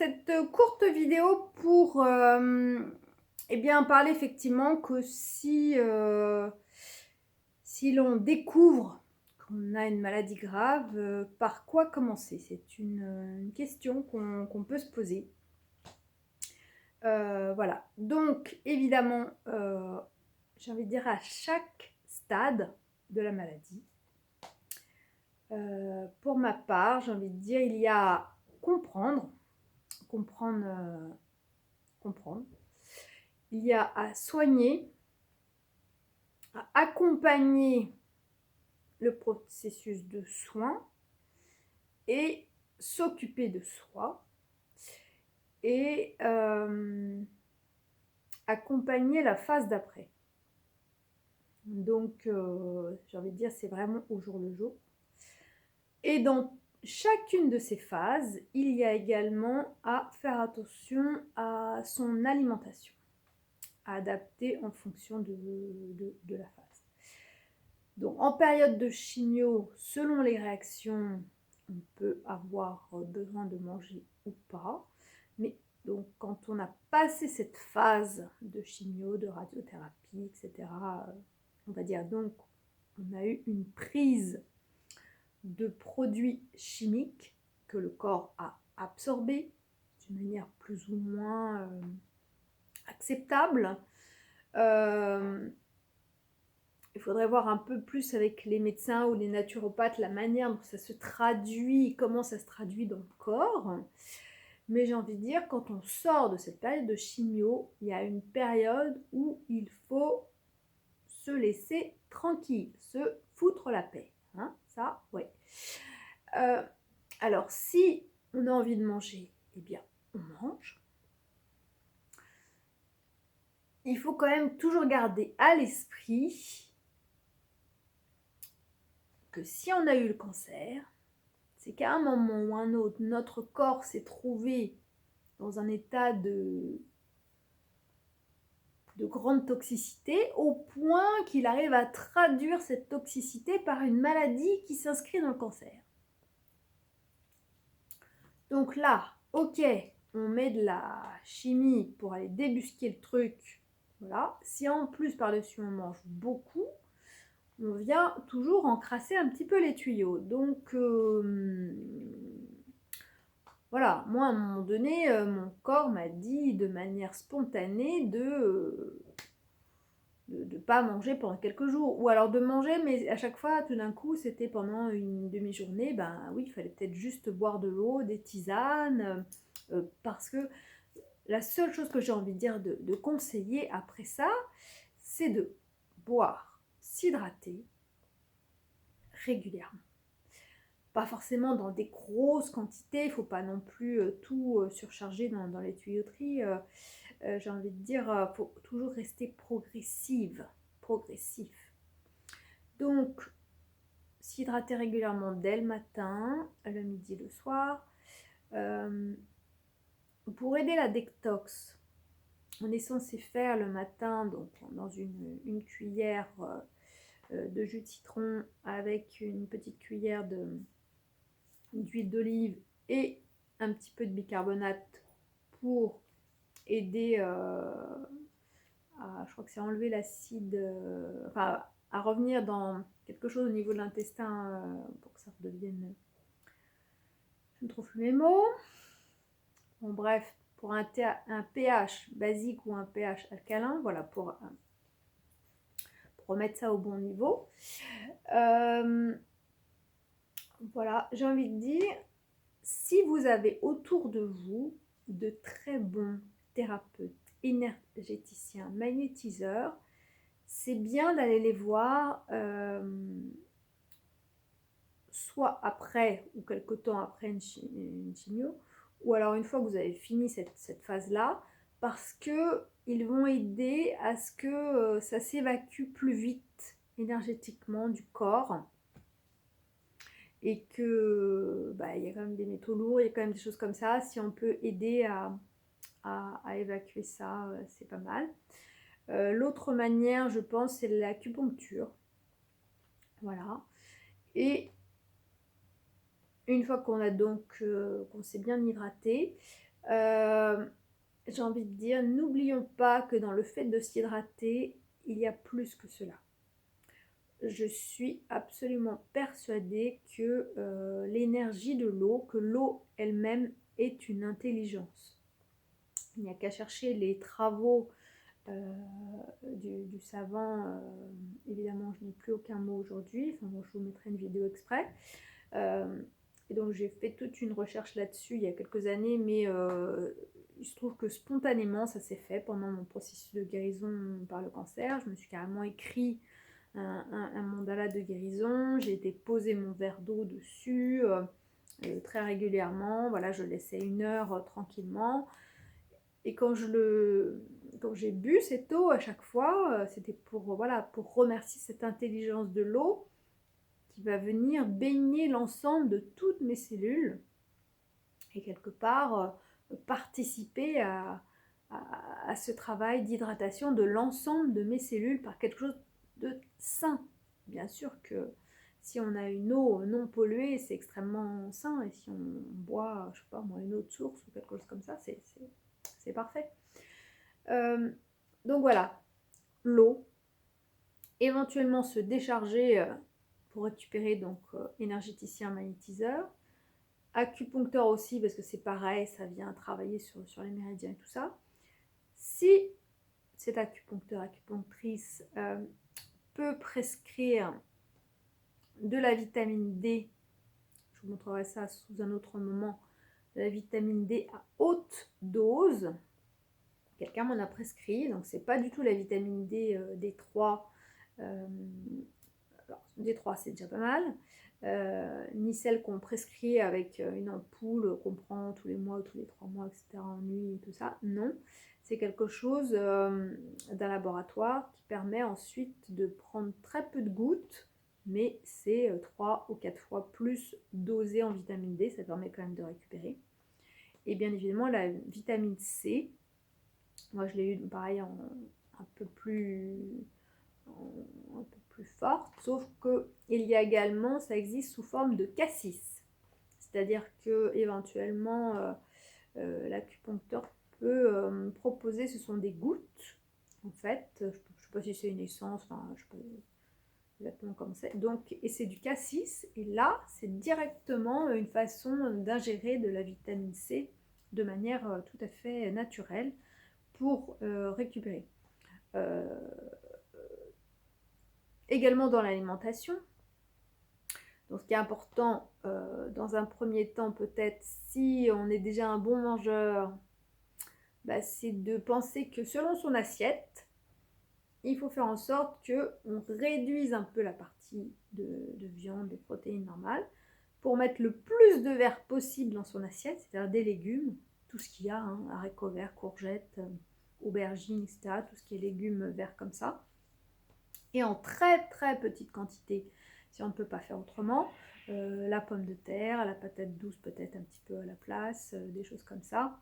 cette courte vidéo pour eh bien, parler effectivement que si l'on découvre qu'on a une maladie grave, par quoi commencer? C'est une question qu'on peut se poser. Voilà. Donc évidemment, j'ai envie de dire à chaque stade de la maladie, pour ma part, j'ai envie de dire, il y a comprendre, comprendre. Il y a à soigner, à accompagner le processus de soin et s'occuper de soi et accompagner la phase d'après. Donc, j'ai envie de dire, c'est vraiment au jour le jour. Et dans chacune de ces phases, il y a également à faire attention à son alimentation, à adapter en fonction de la phase. Donc, en période de chimio, selon les réactions, on peut avoir besoin de manger ou pas. Mais donc, quand on a passé cette phase de chimio, de radiothérapie, etc., on va dire donc, on a eu une prise de produits chimiques que le corps a absorbés d'une manière plus ou moins acceptable. Il faudrait voir un peu plus avec les médecins ou les naturopathes la manière dont ça se traduit, comment ça se traduit dans le corps. Mais j'ai envie de dire, quand on sort de cette période de chimio, il y a une période où il faut se laisser tranquille, se foutre la paix. Hein, ça, ouais. Alors, si on a envie de manger, eh bien, on mange. Il faut quand même toujours garder à l'esprit que si on a eu le cancer, c'est qu'à un moment ou un autre, notre corps s'est trouvé dans un état de grande toxicité, au point qu'il arrive à traduire cette toxicité par une maladie qui s'inscrit dans le cancer. Donc là, ok, on met de la chimie pour aller débusquer le truc, voilà. Si en plus par-dessus on mange beaucoup, on vient toujours encrasser un petit peu les tuyaux. Donc voilà, moi à un moment donné, mon corps m'a dit de manière spontanée de pas manger pendant quelques jours, ou alors de manger, mais à chaque fois, tout d'un coup, c'était pendant une demi-journée, ben oui, il fallait peut-être juste boire de l'eau, des tisanes, parce que la seule chose que j'ai envie de dire de conseiller après ça, c'est de boire, s'hydrater régulièrement. Pas forcément dans des grosses quantités, il ne faut pas non plus tout surcharger dans les tuyauteries. J'ai envie de dire, faut toujours rester progressif. Donc, s'hydrater régulièrement dès le matin, le midi, le soir. Pour aider la détox, on est censé faire le matin donc dans une cuillère de jus de citron avec une petite cuillère d'huile d'olive et un petit peu de bicarbonate pour aider je crois que c'est enlever l'acide, enfin à revenir dans quelque chose au niveau de l'intestin pour que ça redevienne, je ne trouve plus mes mots. Bon bref, pour un pH basique ou un pH alcalin, voilà, pour remettre ça au bon niveau. Voilà, j'ai envie de dire, si vous avez autour de vous de très bons thérapeutes, énergéticiens, magnétiseurs, c'est bien d'aller les voir soit après ou quelque temps après une chimio, ou alors une fois que vous avez fini cette phase-là, parce qu'ils vont aider à ce que ça s'évacue plus vite énergétiquement du corps, et que il y a quand même des métaux lourds, il y a quand même des choses comme ça. Si on peut aider à évacuer ça, c'est pas mal. L'autre manière, je pense, c'est l'acupuncture. Voilà. Et une fois qu'on a donc qu'on s'est bien hydraté, J'ai envie de dire, n'oublions pas que dans le fait de s'hydrater, il y a plus que cela. Je suis absolument persuadée que l'énergie de l'eau, que l'eau elle-même est une intelligence. Il n'y a qu'à chercher les travaux du savant. Évidemment, je n'ai plus aucun mot aujourd'hui. Enfin, bon, je vous mettrai une vidéo exprès. Et donc, j'ai fait toute une recherche là-dessus il y a quelques années, mais il se trouve que spontanément, ça s'est fait pendant mon processus de guérison par le cancer. Je me suis carrément écrit un mandala de guérison. J'ai été poser mon verre d'eau dessus très régulièrement. Voilà, je laissais 1 heure tranquillement. Et quand j'ai bu cette eau à chaque fois, c'était pour, voilà, pour remercier cette intelligence de l'eau qui va venir baigner l'ensemble de toutes mes cellules et quelque part participer à ce travail d'hydratation de l'ensemble de mes cellules par quelque chose de sain. Bien sûr que si on a une eau non polluée, c'est extrêmement sain, et si on boit, je sais pas moi, une eau de source ou quelque chose comme ça, c'est parfait. Donc voilà, l'eau, éventuellement se décharger pour récupérer, donc énergéticien, magnétiseur, acupuncteur aussi, parce que c'est pareil, ça vient travailler sur les méridiens et tout ça. Si cet acupuncteur, acupunctrice peut prescrire de la vitamine D, je vous montrerai ça sous un autre moment, de la vitamine D à haute dose, quelqu'un m'en a prescrit, donc c'est pas du tout la vitamine D D3, alors D3 c'est déjà pas mal, ni celle qu'on prescrit avec une ampoule qu'on prend tous les mois ou tous les 3 mois, etc. en nuit et tout ça, non. C'est quelque chose d'un laboratoire qui permet ensuite de prendre très peu de gouttes, mais c'est 3 ou 4 fois plus dosé en vitamine D, ça permet quand même de récupérer. Et bien évidemment la vitamine C, moi je l'ai eu pareil un peu plus forte, sauf qu'il y a également, ça existe sous forme de cassis. C'est-à-dire que éventuellement l'acupuncteur peut proposer, ce sont des gouttes, en fait, je ne sais pas si c'est une essence, enfin je sais pas exactement comment c'est, donc, et c'est du cassis, et là c'est directement une façon d'ingérer de la vitamine C de manière tout à fait naturelle pour récupérer. Également dans l'alimentation. Donc ce qui est important dans un premier temps, peut-être si on est déjà un bon mangeur, bah, c'est de penser que selon son assiette, il faut faire en sorte qu'on réduise un peu la partie de viande, des protéines normales, pour mettre le plus de verre possible dans son assiette, c'est-à-dire des légumes, tout ce qu'il y a, hein, haricots verts, courgettes, aubergines, etc., tout ce qui est légumes verts comme ça, et en très très petite quantité, si on ne peut pas faire autrement, la pomme de terre, la patate douce peut-être un petit peu à la place, des choses comme ça.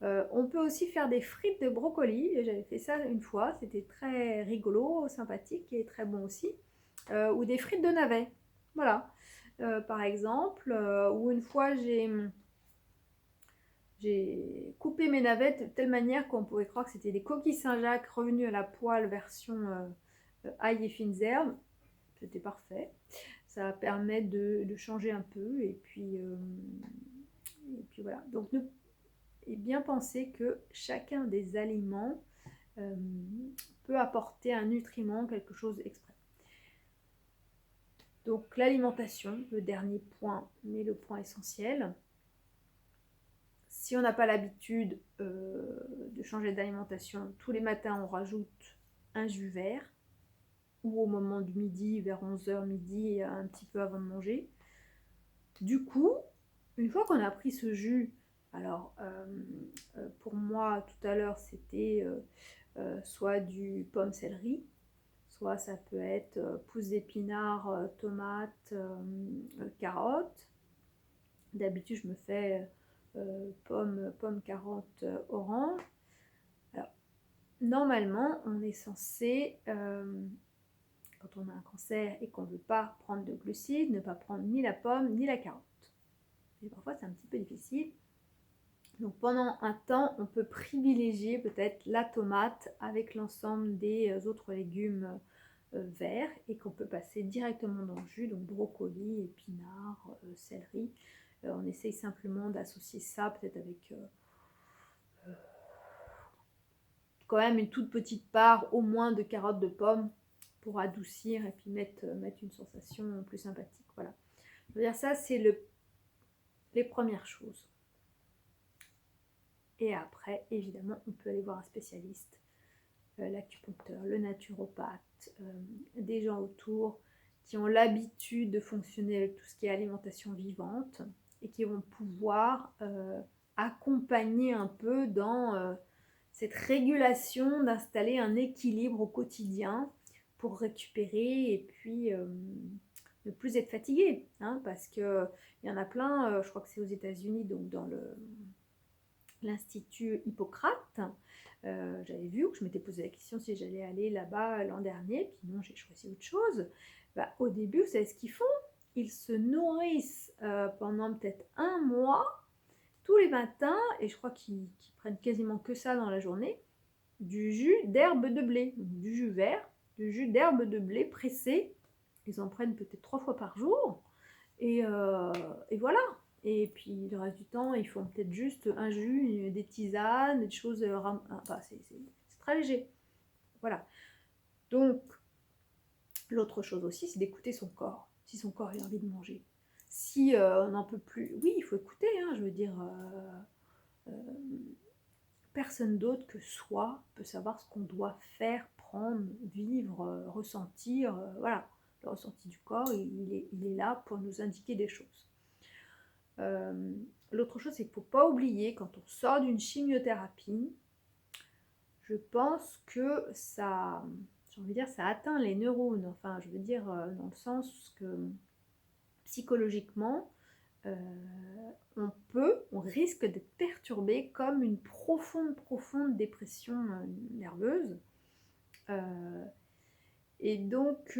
On peut aussi faire des frites de brocoli, j'avais fait ça une fois, c'était très rigolo, sympathique et très bon aussi, ou des frites de navets, voilà, par exemple, ou une fois j'ai coupé mes navets de telle manière qu'on pourrait croire que c'était des coquilles Saint-Jacques revenues à la poêle version ail et fines herbes. C'était parfait. Ça permet de changer un peu, et puis voilà. Donc et bien penser que chacun des aliments peut apporter un nutriment, quelque chose exprès. Donc l'alimentation, le dernier point, mais le point essentiel. Si on n'a pas l'habitude de changer d'alimentation, tous les matins on rajoute un jus vert, ou au moment du midi, vers 11h midi, un petit peu avant de manger. Du coup, une fois qu'on a pris ce jus, alors pour moi tout à l'heure c'était soit du pomme céleri, soit ça peut être pousses d'épinards, tomates, carottes. D'habitude je me fais pomme, carotte, orange. Alors normalement on est censé quand on a un cancer et qu'on ne veut pas prendre de glucides, ne pas prendre ni la pomme ni la carotte. Et parfois c'est un petit peu difficile. Donc pendant un temps, on peut privilégier peut-être la tomate avec l'ensemble des autres légumes verts et qu'on peut passer directement dans le jus, donc brocoli, épinards, céleri. On essaye simplement d'associer ça peut-être avec quand même une toute petite part au moins de carottes de pommes pour adoucir et puis mettre une sensation plus sympathique. Voilà. Je veux dire, ça, c'est les premières choses. Et après, évidemment, on peut aller voir un spécialiste, l'acupuncteur, le naturopathe, des gens autour qui ont l'habitude de fonctionner avec tout ce qui est alimentation vivante et qui vont pouvoir accompagner un peu dans cette régulation, d'installer un équilibre au quotidien pour récupérer et puis ne plus être fatigué. Hein, parce qu'il y en a plein, je crois que c'est aux États-Unis, donc dans l'Institut Hippocrate. J'avais vu, je m'étais posé la question si j'allais aller là-bas l'an dernier, puis non, j'ai choisi autre chose. Bah, au début, vous savez ce qu'ils font? Ils se nourrissent pendant peut-être un mois, tous les matins, et je crois qu'ils prennent quasiment que ça dans la journée, du jus d'herbe de blé, du jus vert, du jus d'herbe de blé pressé. Ils en prennent peut-être 3 fois par jour, et voilà. Et puis le reste du temps, ils font peut-être juste un jus, des tisanes, des choses. Enfin, c'est très léger. Voilà. Donc, l'autre chose aussi, c'est d'écouter son corps. Si son corps a envie de manger. Si on n'en peut plus, oui, il faut écouter. Hein, je veux dire, personne d'autre que soi peut savoir ce qu'on doit faire, prendre, vivre, ressentir. Voilà. Le ressenti du corps, il est là pour nous indiquer des choses. L'autre chose, c'est qu'il ne faut pas oublier, quand on sort d'une chimiothérapie, je pense que ça, j'ai envie de dire, ça atteint les neurones. Enfin, je veux dire, dans le sens que psychologiquement, on risque d'être perturbé comme une profonde dépression nerveuse. Et donc,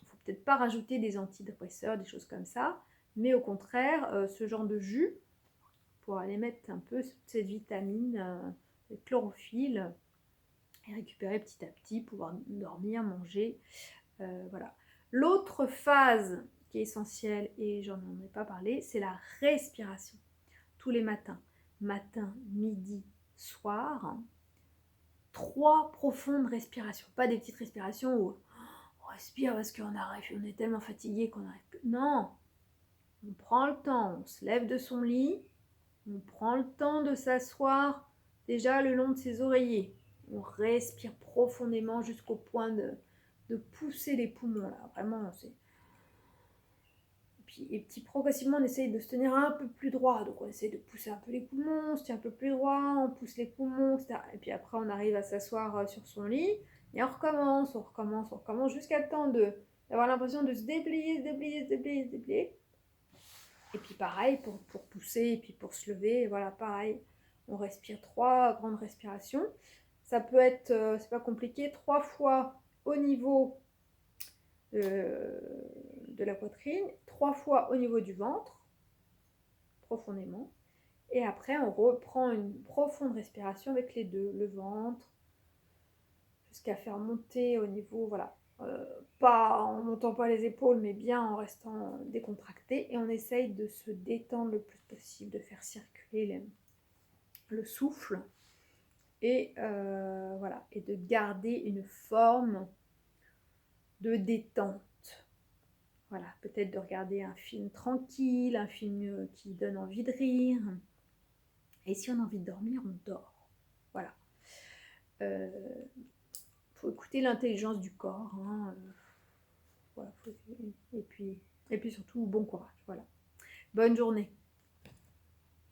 faut peut-être pas rajouter des antidépresseurs, des choses comme ça, mais au contraire, ce genre de jus, pour aller mettre un peu cette vitamine, cette chlorophylle, et récupérer petit à petit, pouvoir dormir, manger, voilà. L'autre phase qui est essentielle, et j'en ai pas parlé, c'est la respiration. Tous les matins, matin, midi, soir, 3 profondes respirations, pas des petites respirations où on respire parce qu'on est tellement fatigué qu'on n'arrive plus. Non, on prend le temps, on se lève de son lit, on prend le temps de s'asseoir déjà le long de ses oreillers. On respire profondément jusqu'au point de pousser les poumons. Là. Vraiment, c'est... Et puis progressivement, on essaye de se tenir un peu plus droit. Donc on essaye de pousser un peu les poumons, on se tient un peu plus droit, on pousse les poumons, etc. Et puis après, on arrive à s'asseoir sur son lit. Et on recommence jusqu'à le temps d'avoir l'impression de se déplier. Et puis pareil, pour pousser et puis pour se lever, voilà, pareil. On respire 3 grandes respirations. Ça peut être, c'est pas compliqué, 3 fois au niveau de la poitrine, 3 fois au niveau du ventre, profondément. Et après, on reprend une profonde respiration avec les deux, le ventre, jusqu'à faire monter au niveau, voilà, pas en montant pas les épaules, mais bien en restant décontracté. Et on essaye de se détendre le plus possible, de faire circuler le souffle. Et voilà, et de garder une forme de détente. Voilà, peut-être de regarder un film tranquille, un film qui donne envie de rire. Et si on a envie de dormir, on dort. Voilà. Faut écouter l'intelligence du corps. Hein. Voilà, et puis surtout, bon courage. Voilà. Bonne journée.